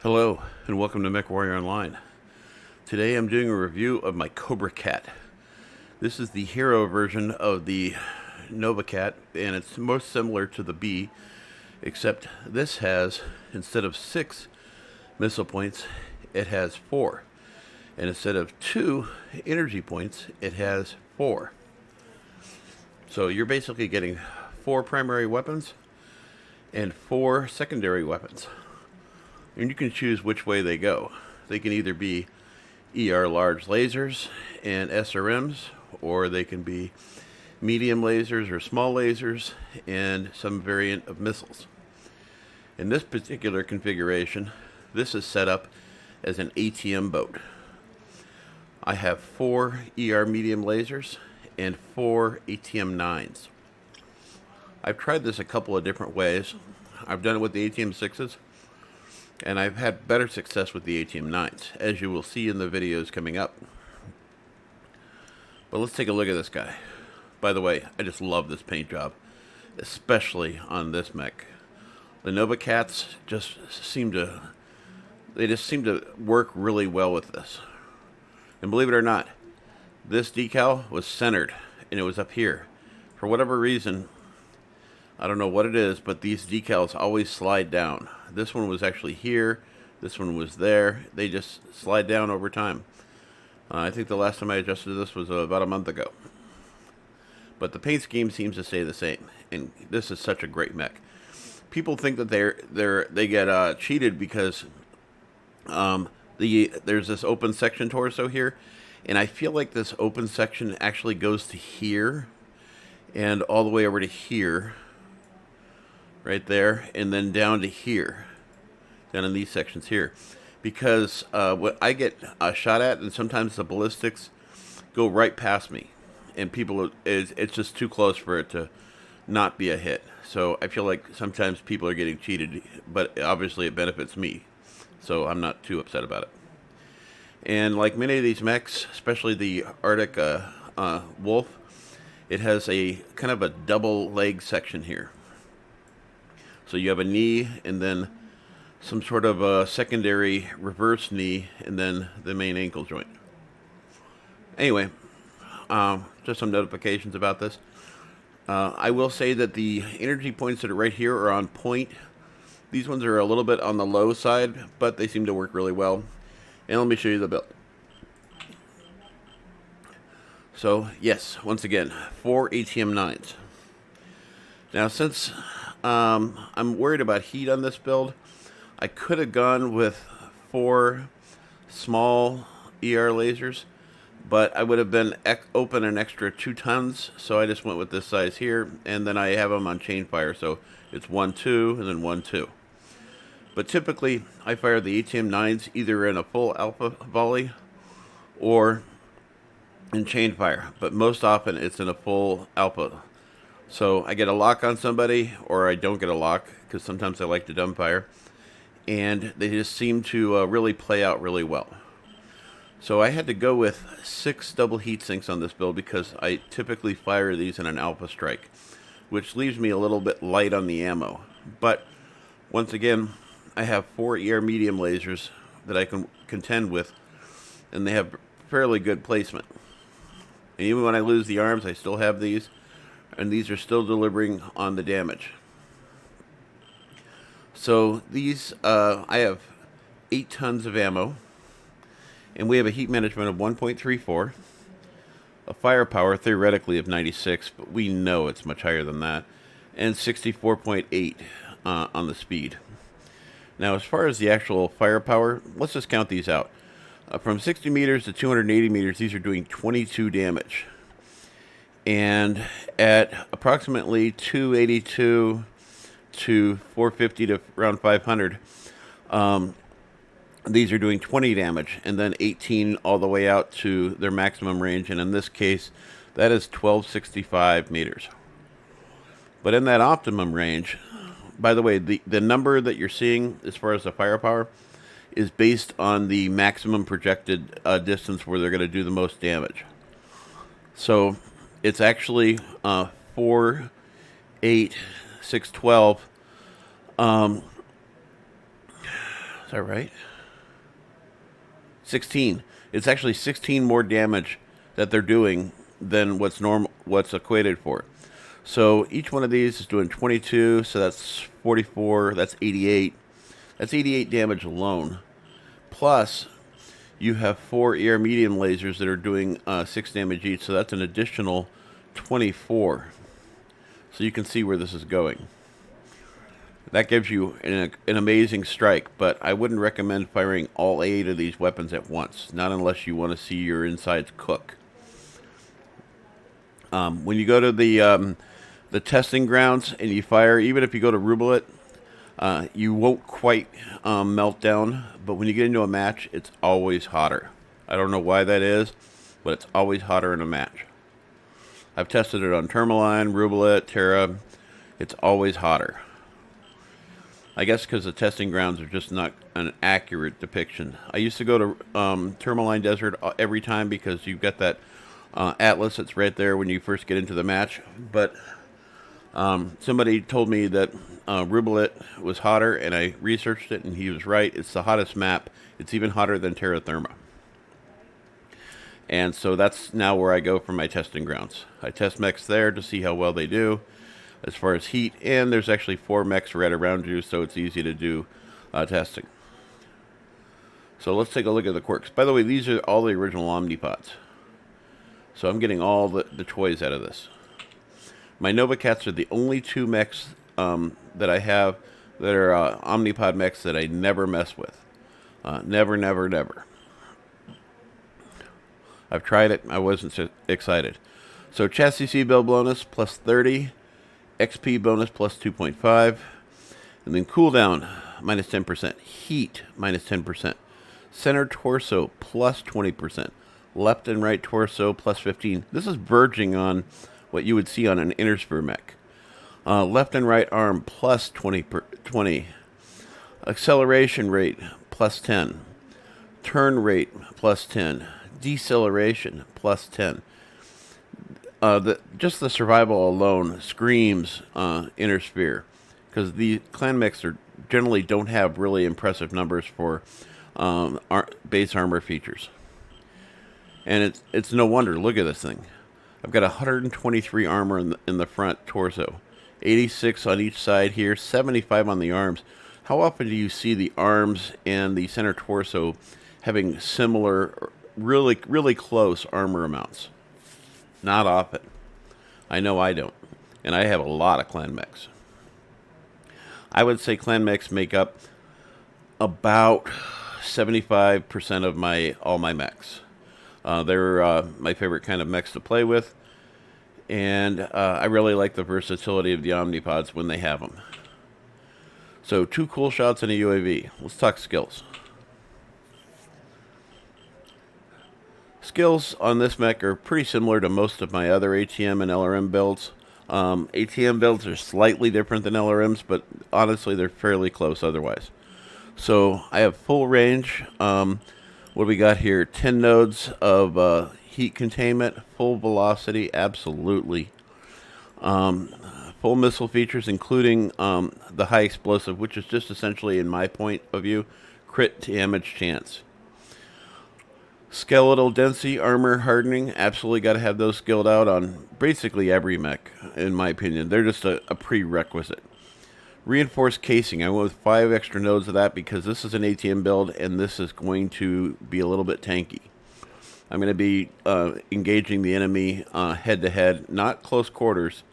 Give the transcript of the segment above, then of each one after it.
Hello, and welcome to Mechwarrior Online. Today I'm doing a review of my Cobra Cat. This is the hero version of the Nova Cat, and it's most similar to the B, except this has, instead of 6 missile points, it has 4. And instead of 2 energy points, it has 4. So you're basically getting 4 primary weapons and 4 secondary weapons. And you can choose which way they go. They can either be ER large lasers and SRMs, or they can be medium lasers or small lasers and some variant of missiles. In this particular configuration, this is set up as an ATM boat. I have 4 ER medium lasers and 4 ATM-9s. I've tried this a couple of different ways. I've done it with the ATM-6s, and I've had better success with the ATM-9s, as you will see in the videos coming up. But let's take a look at this guy. By the way, I just love this paint job, especially on this mech. The Nova Cats just seem to work really well with this. And believe it or not, this decal was centered, and it was up here. For whatever reason, I don't know what it is, but these decals always slide down. This one was actually here. This one was there. They just slide down over time. I think the last time I adjusted this was about a month ago. But the paint scheme seems to stay the same, and this is such a great mech. People think that they get cheated because there's this open section torso here, and I feel like this open section actually goes to here and all the way over to here. Right there, and then down to here, down in these sections here, because what I get shot at, and sometimes the ballistics go right past me, and it's just too close for it to not be a hit. So I feel like sometimes people are getting cheated, but obviously it benefits me, so I'm not too upset about it. And like many of these mechs, especially the Arctic Wolf, it has a kind of a double leg section here. So you have a knee, and then some sort of a secondary reverse knee, and then the main ankle joint. Anyway, just some notifications about this. I will say that the energy points that are right here are on point. These ones are a little bit on the low side, but they seem to work really well. And let me show you the build. So, yes, once again, 4 ATM-9s. Now, since I'm worried about heat on this build, I could have gone with 4 small ER lasers, but I would have been open an extra 2 tons, so I just went with this size here, and then I have them on chain fire, so it's 1-2 and then 1-2. But typically, I fire the ATM-9s either in a full alpha volley or in chain fire, but most often it's in a full alpha. So I get a lock on somebody, or I don't get a lock, because sometimes I like to dumbfire, and they just seem to really play out really well. So I had to go with 6 double heat sinks on this build, because I typically fire these in an alpha strike, which leaves me a little bit light on the ammo. But once again, I have 4 ER medium lasers that I can contend with, and they have fairly good placement. And even when I lose the arms, I still have these, and these are still delivering on the damage. So these, I have 8 tons of ammo, and we have a heat management of 1.34, a firepower theoretically of 96, but we know it's much higher than that, and 64.8 on the speed. Now, as far as the actual firepower, let's just count these out. From 60 meters to 280 meters, these are doing 22 damage. And at approximately 282 to 450 to around 500, these are doing 20 damage, and then 18 all the way out to their maximum range, and in this case, that is 1265 meters. But in that optimum range, by the way, the number that you're seeing as far as the firepower is based on the maximum projected distance where they're going to do the most damage. So it's actually 4, 8, 6, 12. Is that right? 16. It's actually 16 more damage that they're doing than what's equated for. So each one of these is doing 22, so that's 44, that's 88. That's 88 damage alone. Plus, you have 4 air medium lasers that are doing 6 damage each, so that's an additional 24. So you can see where this is going. That gives you an amazing strike, but I wouldn't recommend firing all 8 of these weapons at once, not unless you want to see your insides cook. When you go to the testing grounds and you fire, even if you go to Ruble it, you won't quite melt down, but when you get into a match, it's always hotter. I don't know why that is, but it's always hotter in a match. I've tested it on Tourmaline, Ruble-it, Terra. It's always hotter. I guess because the testing grounds are just not an accurate depiction. I used to go to Tourmaline Desert every time because you've got that atlas that's right there when you first get into the match. But somebody told me that Ruble-it was hotter, and I researched it, and he was right. It's the hottest map. It's even hotter than Terra Firma. And so that's now where I go for my testing grounds. I test mechs there to see how well they do as far as heat, and there's actually 4 mechs right around you, so it's easy to do testing. So let's take a look at the quirks. By the way, these are all the original Omnipods. So I'm getting all the toys out of this. My Nova Cats are the only 2 mechs that I have that are Omnipod mechs that I never mess with. Never, never, never. I've tried it. I wasn't so excited. So chassis C build bonus plus 30. XP bonus plus 2.5. And then cooldown minus 10%. Heat minus 10%. Center torso plus 20%. Left and right torso plus 15. This is verging on what you would see on an inner sphere mech. Left and right arm plus 20. Acceleration rate plus 10. Turn rate plus 10. Deceleration plus 10. Just the survival alone screams inner sphere, because the clan mechs generally don't have really impressive numbers for base armor features. And it's no wonder. Look at this thing. I've got 123 armor in the front torso, 86 on each side here, 75 on the arms. How often do you see the arms and the center torso having similar, really, really close armor amounts? Not often. I know I don't. And I have a lot of clan mechs. I would say clan mechs make up about 75% of all my mechs. They're my favorite kind of mechs to play with. And I really like the versatility of the Omnipods when they have them. So 2 cool shots in a UAV. Let's talk skills. Skills on this mech are pretty similar to most of my other ATM and LRM builds. ATM builds are slightly different than LRMs, but honestly they're fairly close otherwise. So I have full range. What do we got here? 10 nodes of heat containment, full velocity, absolutely. Full missile features, including the high explosive, which is just essentially, in my point of view, crit damage chance. Skeletal density, armor hardening, absolutely got to have those skilled out on basically every mech, in my opinion. They're just a prerequisite. Reinforced casing, I went with 5 extra nodes of that because this is an ATM build and this is going to be a little bit tanky. I'm going to be engaging the enemy head-to-head, not close quarters,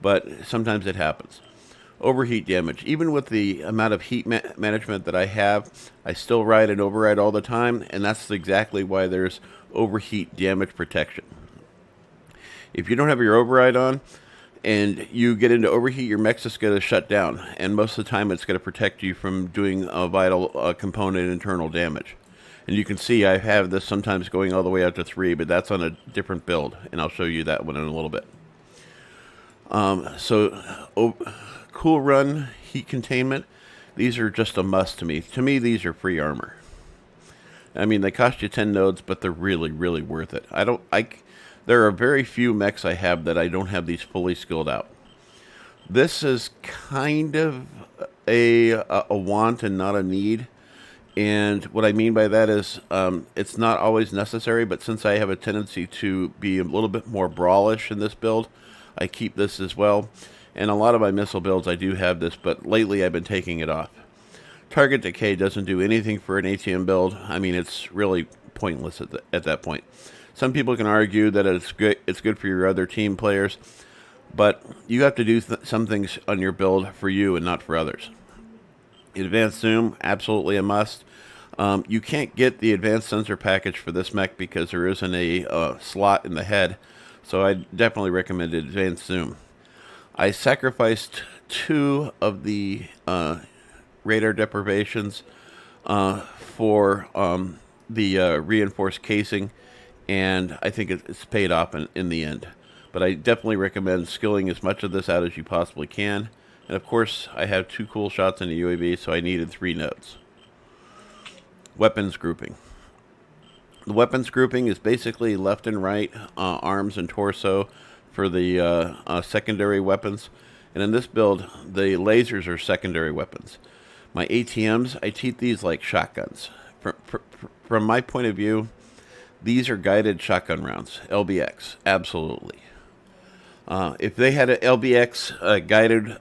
but sometimes it happens. Overheat damage. Even with the amount of heat management that I have, I still ride and override all the time, and that's exactly why there's overheat damage protection. If you don't have your override on and you get into overheat, your mech's just going to shut down, and most of the time it's going to protect you from doing a vital component internal damage. And you can see I have this sometimes going all the way out to 3, but that's on a different build, and I'll show you that one in a little bit. Cool run, heat containment, these are just a must to me. To me, these are free armor. I mean, they cost you 10 nodes, but they're really, really worth it. There are very few mechs I have that I don't have these fully skilled out. This is kind of a want and not a need. And what I mean by that is it's not always necessary, but since I have a tendency to be a little bit more brawlish in this build, I keep this as well. And a lot of my missile builds I do have this, but lately I've been taking it off. Target decay doesn't do anything for an ATM build. I mean, it's really pointless at that point. Some people can argue that it's good for your other team players, but you have to do some things on your build for you and not for others. Advanced zoom, absolutely a must. You can't get the advanced sensor package for this mech because there isn't a slot in the head, so I definitely recommend advanced zoom. I sacrificed 2 of the radar deprivations for the reinforced casing, and I think it's paid off in the end. But I definitely recommend skilling as much of this out as you possibly can. And of course, I have 2 cool shots in the UAV, so I needed 3 nodes. Weapons grouping. The weapons grouping is basically left and right, arms and torso for the secondary weapons. And in this build, the lasers are secondary weapons. My ATMs, I treat these like shotguns. From my point of view, these are guided shotgun rounds. LBX, absolutely. If they had an LBX guided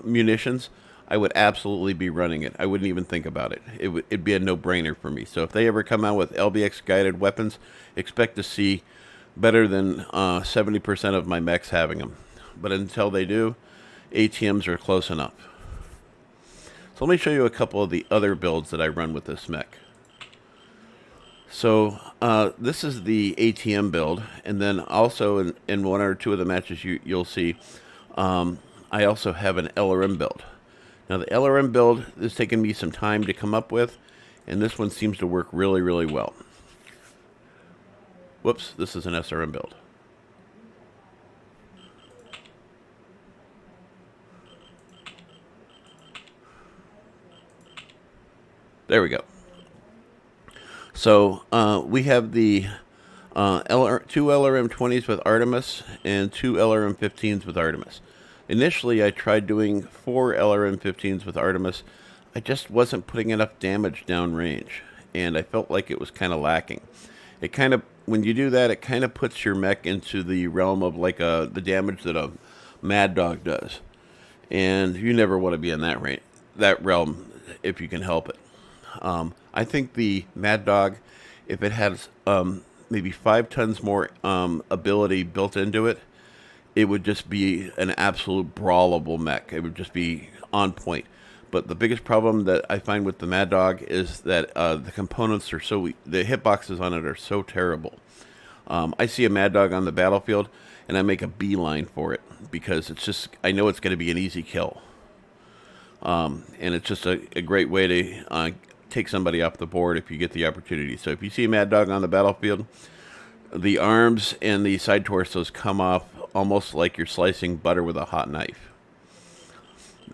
munitions, I would absolutely be running it. I wouldn't even think about it. It'd be a no-brainer for me. So if they ever come out with LBX guided weapons, expect to see better than 70% of my mechs having them. But until they do, ATMs are close enough. So let me show you a couple of the other builds that I run with this mech. So this is the ATM build, and then also in 1 or 2 of the matches you'll see, I also have an LRM build. Now the LRM build has taken me some time to come up with, and this one seems to work really, really well. Whoops, this is an SRM build. There we go. So we have the 2 LRM-20s with Artemis and 2 LRM-15s with Artemis. Initially, I tried doing 4 LRM-15s with Artemis. I just wasn't putting enough damage downrange, and I felt like it was kind of lacking. It kind of, when you do that, it kind of puts your mech into the realm of like the damage that a Mad Dog does, and you never want to be in that realm if you can help it. I think the Mad Dog, if it has maybe 5 tons more ability built into it, it would just be an absolute brawlable mech. It would just be on point. But the biggest problem that I find with the Mad Dog is that the components are so weak. The hitboxes on it are so terrible. I see a Mad Dog on the battlefield, and I make a beeline for it because it's just, I know it's going to be an easy kill. And it's just a great way to take somebody off the board if you get the opportunity. So if you see a Mad Dog on the battlefield, the arms and the side torsos come off almost like you're slicing butter with a hot knife.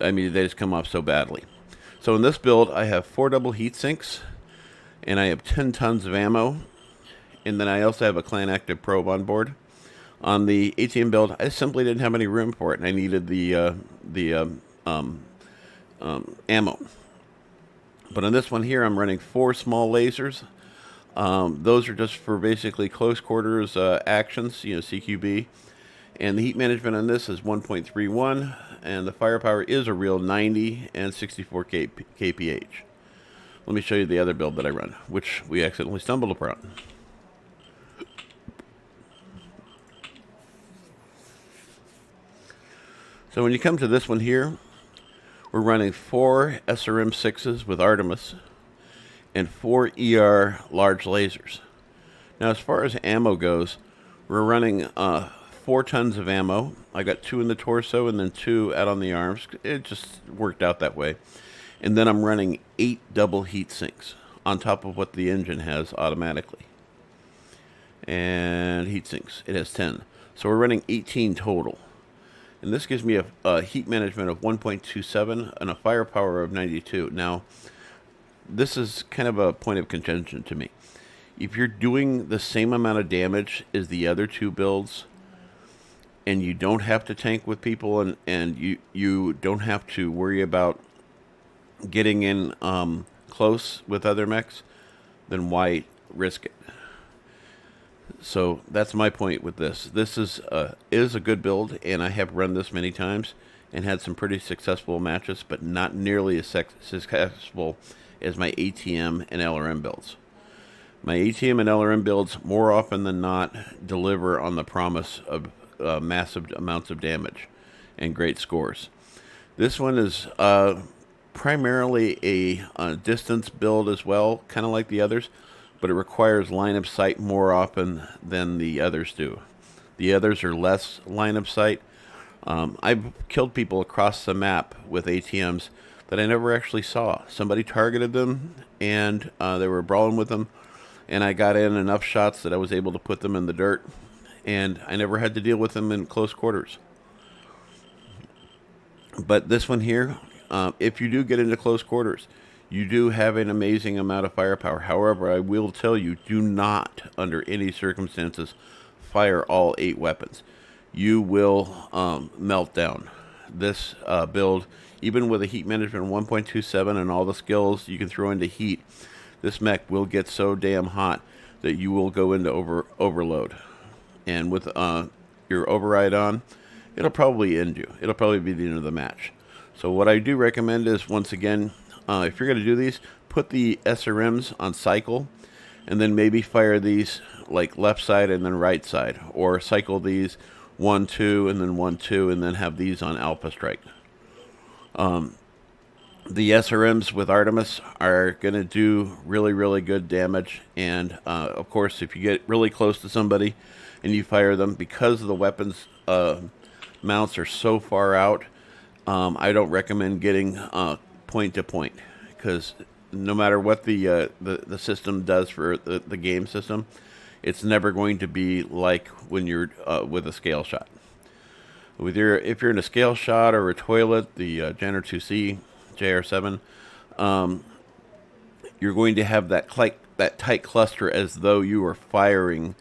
I mean, they just come off so badly. So in this build, I have 4 double heat sinks, and I have 10 tons of ammo, and then I also have a clan active probe on board. On the ATM build, I simply didn't have any room for it, and I needed the ammo. But on this one here, I'm running 4 small lasers. Those are just for basically close quarters actions, CQB. And the heat management on this is 1.31, and the firepower is a real 90 and 64 kph. Let me show you the other build that I run, which we accidentally stumbled upon. So when you come to this one here, we're running 4 SRM-6s with Artemis and 4 ER large lasers. Now, as far as ammo goes, we're running 4 tons of ammo. I got 2 in the torso and then 2 out on the arms. It just worked out that way. And then I'm running 8 double heat sinks on top of what the engine has automatically. And heat sinks, it has 10. So we're running 18 total. And this gives me a heat management of 1.27 and a firepower of 92. Now, this is kind of a point of contention to me. If you're doing the same amount of damage as the other 2 builds, and you don't have to tank with people, and you don't have to worry about getting in close with other mechs, then why risk it? So that's my point with this. This is a good build, and I have run this many times and had some pretty successful matches, but not nearly as successful as my ATM and LRM builds. My ATM and LRM builds, more often than not, deliver on the promise of massive amounts of damage and great scores. This one is primarily a distance build as well, kind of like the others, but it requires line of sight more often than the others do. The others are less line of sight. I've killed people across the map with ATMs that I never actually saw. Somebody targeted them, and they were brawling with them, and I got in enough shots that I was able to put them in the dirt, and I never had to deal with them in close quarters. But this one here, if you do get into close quarters, you do have an amazing amount of firepower. However, I will tell you, do not, under any circumstances, fire all 8 weapons. You will melt down. This build, even with a heat management 1.27 and all the skills you can throw into heat, this mech will get so damn hot that you will go into overload. And with your override on, it'll probably end you. It'll probably be the end of the match. So what I do recommend is, once again, if you're going to do these, put the SRMs on cycle, and then maybe fire these like left side and then right side, or cycle these 1, 2, and then 1, 2, and then have these on alpha strike. The SRMs with Artemis are going to do really, really good damage, and of course, if you get really close to somebody and you fire them, because the weapons mounts are so far out, I don't recommend getting point to point, because no matter what the system does for the game system, it's never going to be like when you're with a scale shot. If you're in a scale shot or a toilet, the JR2C, JR7, you're going to have that tight cluster as though you were firing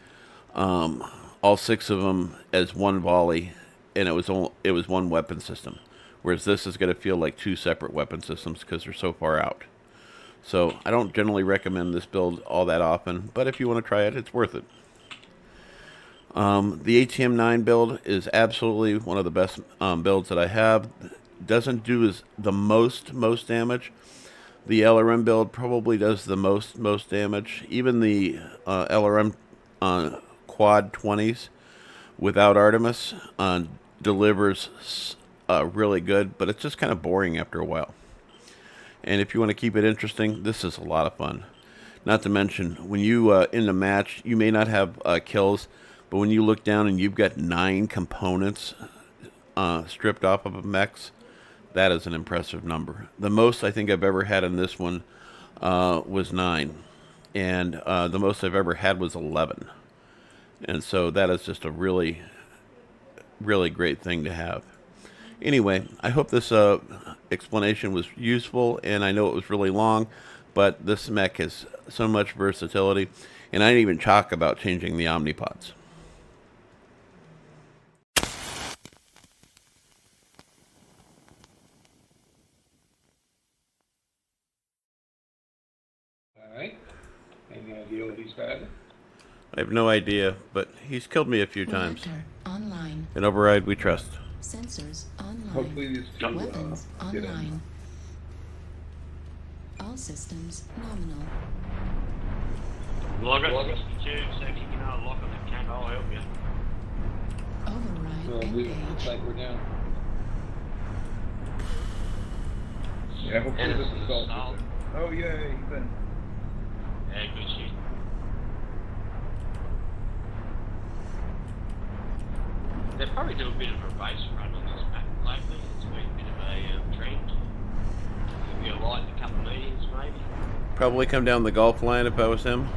all 6 of them as one volley, and it was one weapon system. Whereas this is going to feel like 2 separate weapon systems because they're so far out. So I don't generally recommend this build all that often, but if you want to try it, it's worth it. The ATM-9 build is absolutely one of the best builds that I have. Doesn't do the most damage. The LRM build probably does the most damage. Even the LRM quad 20s without Artemis delivers really good, but it's just kind of boring after a while. And if you want to keep it interesting, this is a lot of fun. Not to mention, when you in a match, you may not have kills, but when you look down and you've got 9 components stripped off of a mechs, that is an impressive number. The most I think I've ever had in this one was 9, and the most I've ever had was 11. And so that is just a really, really great thing to have. Anyway, I hope this explanation was useful, and I know it was really long, but this mech has so much versatility, and I didn't even talk about changing the omnipods. Alright, any idea what he's got? I have no idea, but he's killed me a few times. Online. In Override, we trust. Sensors online. Hopefully these 2 Weapons get in. online. All systems nominal. Log on 62, so if you can lock on that tank, I'll help you. Override Well, looks engaged. like we're down. Yeah, hopefully And this it's is all. solid. Oh yeah, he's in. Yeah, good shit. They probably do a bit of a race run on this map lately. It's been a bit of a trend. Could be a light in a couple of meetings, maybe. Probably come down the Gulf line if I was him.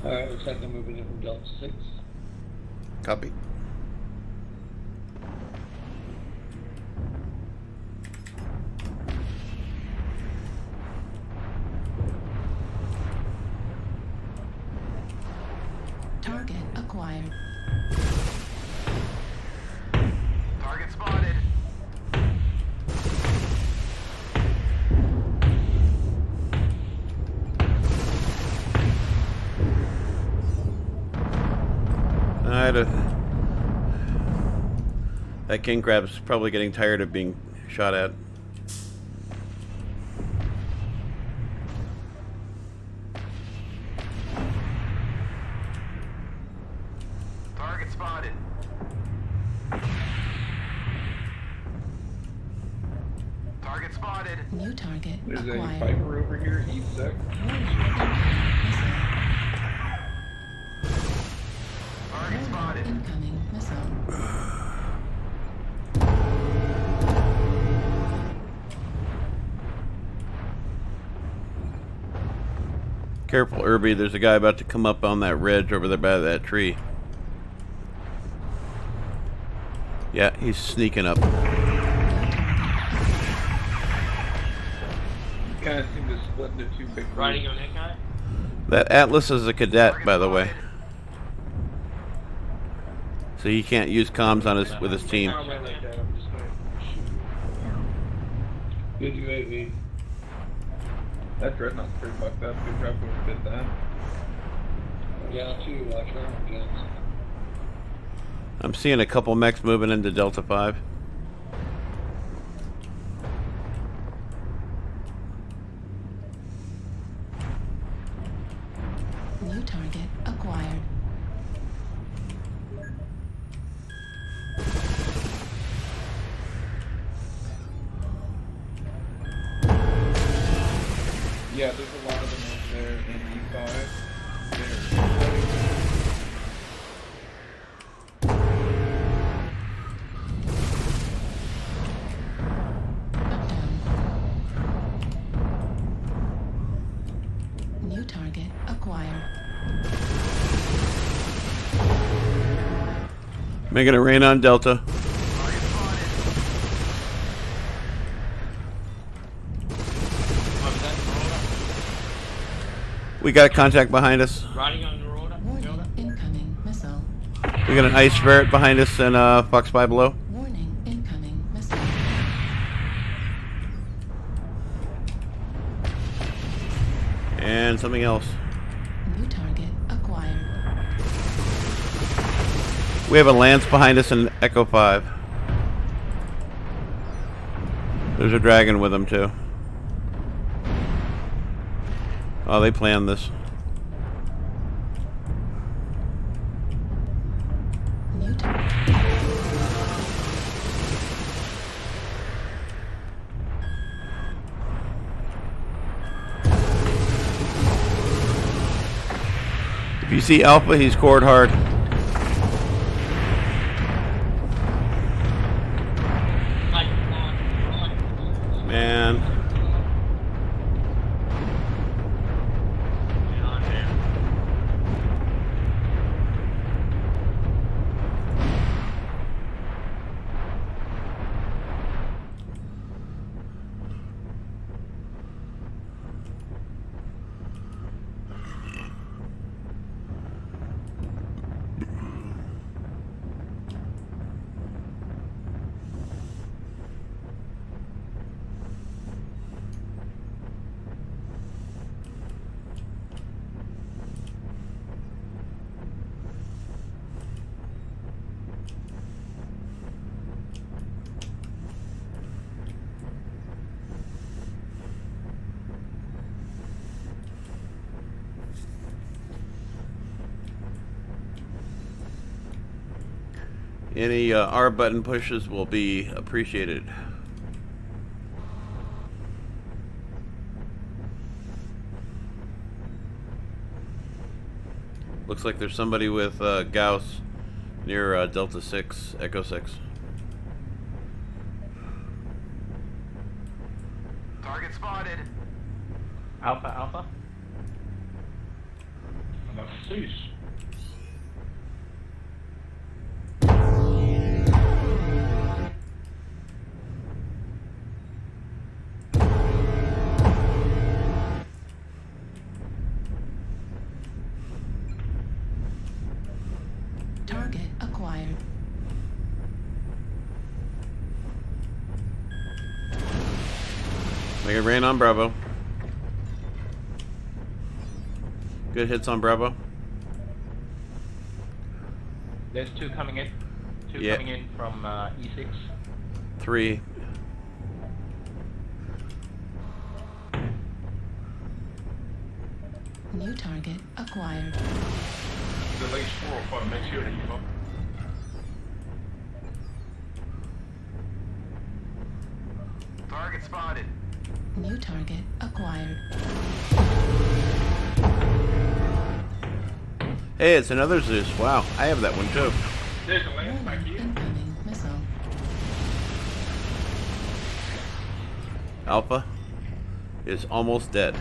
Alright, looks like they're moving in from Delta 6. Copy. acquired. Target spotted. That king crab's probably getting tired of being shot at. Target spotted. Target spotted. New target There's a acquired. Viper over here, east sec. Target spotted. Incoming missile. Careful, Irby. There's a guy about to come up on that ridge over there by that tree. Yeah, he's sneaking up. You kind of seem to split into two big groups. Riding on that guy? That Atlas is a cadet, by the way. So he can't use comms on his with his team. I don't mind like that, I'm just gonna shoot. Good UAV. That dreadnought's pretty fucked up. Good job going to fit that. Yeah, too. Watch out, James. I'm seeing a couple mechs moving into Delta 5. New target acquired. Yeah, there's a lot of them over there in E5. Up down. New target acquired. Making it rain on Delta. We got contact behind us. Riding on the road? Warning, incoming missile. We got an ice ferret behind us and Fox 5 below. Warning, incoming missile. And something else. New target acquired. We have a Lance behind us and Echo 5. There's a dragon with them too. Oh, they planned this. New target. If you see Alpha, he's scored hard. Man. Get on there. Any R button pushes will be appreciated. Looks like there's somebody with Gauss near Delta 6, Echo 6. Target spotted. Alpha, Alpha. Cease. Make a rain on Bravo. Good hits on Bravo. There's two coming in. Two Yeah. coming in from E6. 3. New target acquired. The least 4 or 5 make sure that you fuck. Target spotted. New target acquired. Hey, it's another Zeus. Wow, I have that one too. There's a lance back Warning, here. incoming missile. Alpha is almost dead.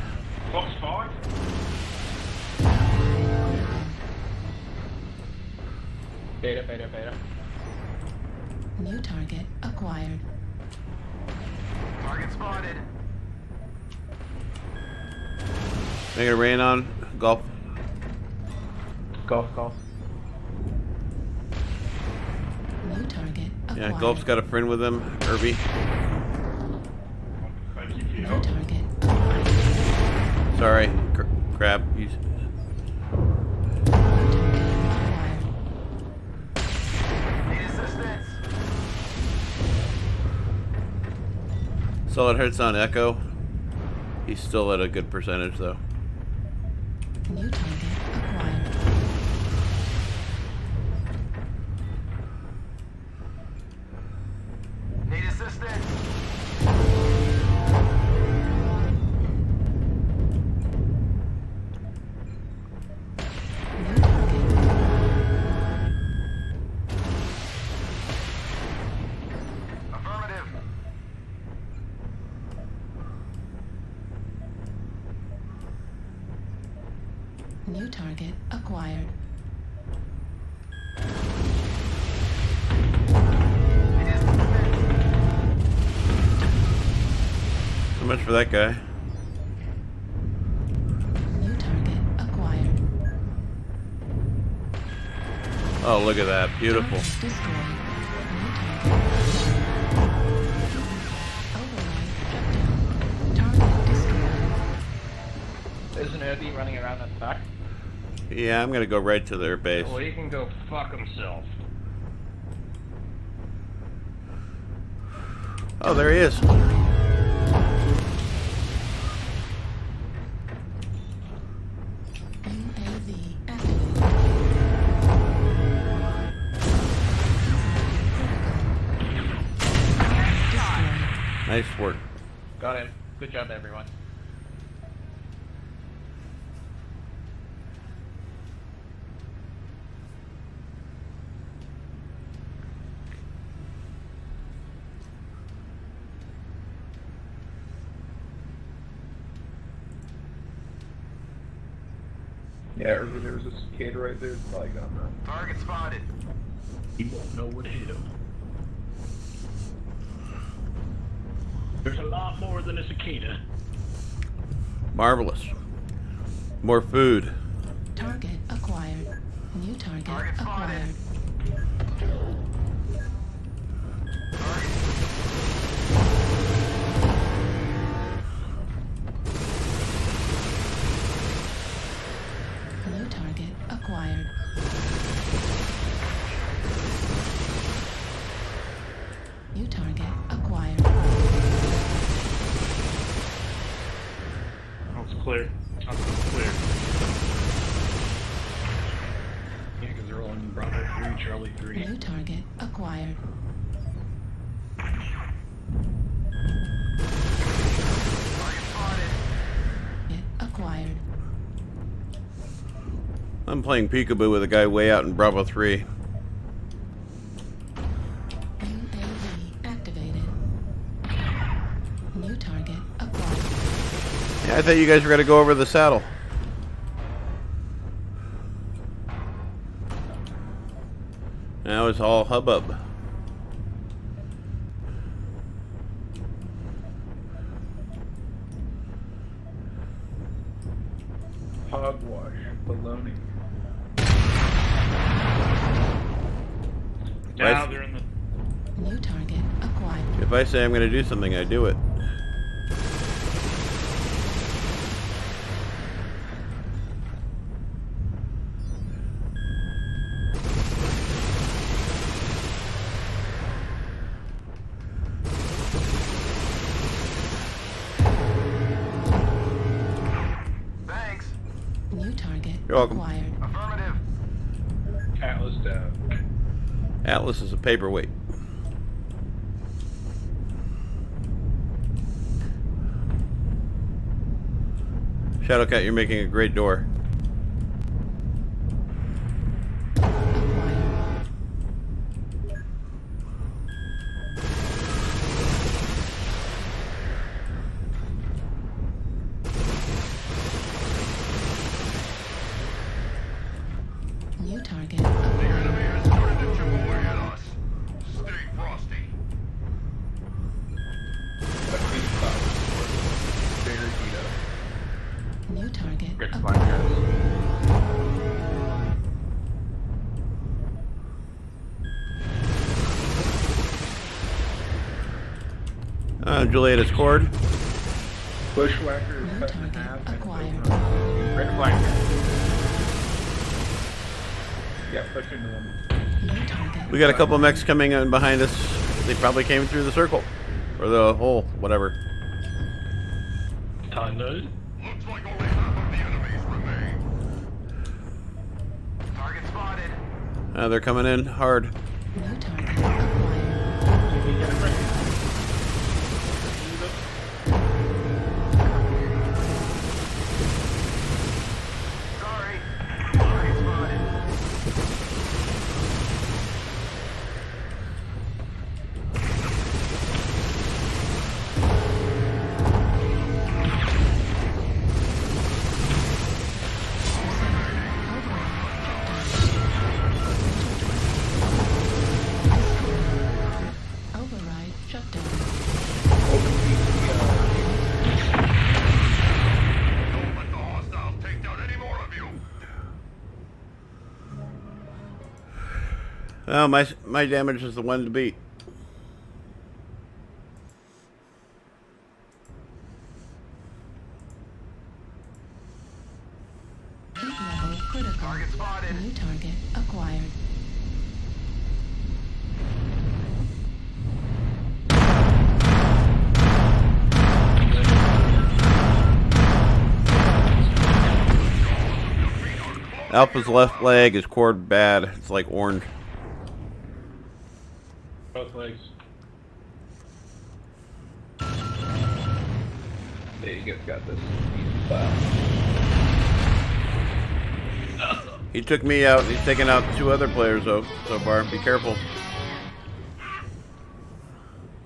Fox 5. Beta, beta, beta. New target acquired. Target spotted. Make a rain on Golf. Golf, golf. New target acquired. Yeah, Golf's got a friend with him, Irby. Thank you for your New help. target acquired. Sorry, Crab. You... New target acquired. Need assistance. Solid hits on Echo. He's still at a good percentage though. New target acquired. Need assistance. New target Affirmative. New target acquired. Need assistance. So much for that guy. New target acquired. Oh, look at that. Beautiful. Target destroyed. New target acquired. Override shut down. Target destroyed. There's an Irby running around at the back. Yeah, I'm gonna go right to their base. Well, he can go fuck himself. Oh, there he is. UAV activated. Destroyed. Nice work. Got him. Good job, everyone. Yeah, Irby, there was a cicada right there. It's probably gone now. Target spotted. He won't know what hit him. There's a lot more than a cicada. Marvelous. More food. Target acquired. New target Target spotted. acquired. New target acquired. New target acquired. That's clear. That's clear. Yeah, because they're all in Bravo 3, Charlie 3. New target acquired. Target spotted. Target acquired. I'm playing peekaboo with a guy way out in Bravo 3. UAV activated. New target acquired. Yeah, I thought you guys were gonna go over the saddle. Now it's all hubbub. Hogwash. Baloney. Now Right. they're in the... New target acquired. If I say I'm gonna do something, I do it. New target You're welcome. acquired. Affirmative. Atlas down. Atlas is a paperweight. Shadowcat, you're making a great door. Acquired. New target The acquired. enemy has started to chip away at us. Stay frosty. That green spot was very beat up. New target Good acquired. flank, guys. Juliet scored. Bushwhacker New is cut in target half. and acquired. Red flank. Yeah, push into them. New target. We got a couple mechs coming in behind us. They probably came through the circle. Or the hole, whatever. Tunnel. Looks like only half of the enemies remain. Target spotted. They're coming in hard. New target acquired. Sorry. Target spotted. Override shutdown. Open PCI. Don't let the hostiles take down any more of you. Oh, my damage is the one to beat. Heat level critical. Target spotted. New target acquired. Alpha's left leg is cord bad. It's like orange. Both legs. Yeah, you guys got this. Wow. He took me out. He's taken out 2 other players though so far. Be careful.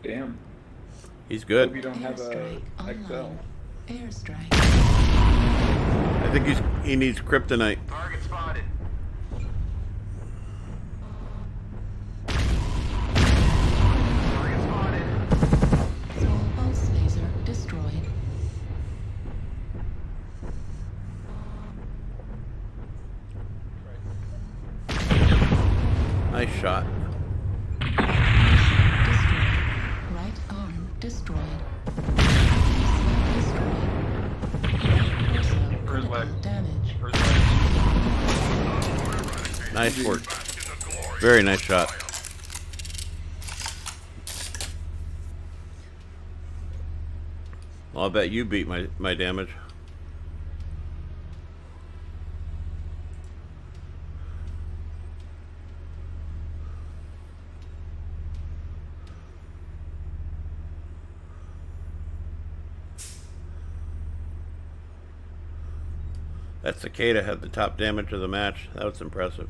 Damn. He's Hope good. you don't have a Airstrike XL. online. Airstrike. I think he needs kryptonite. Target spotted. Target spotted. Small pulse laser destroyed. Nice shot. Destroyed. Right arm destroyed. Torso First leg. critical damage. First leg. Nice work. Very nice shot. Well, I'll bet you beat my damage. That cicada had the top damage of the match. That was impressive.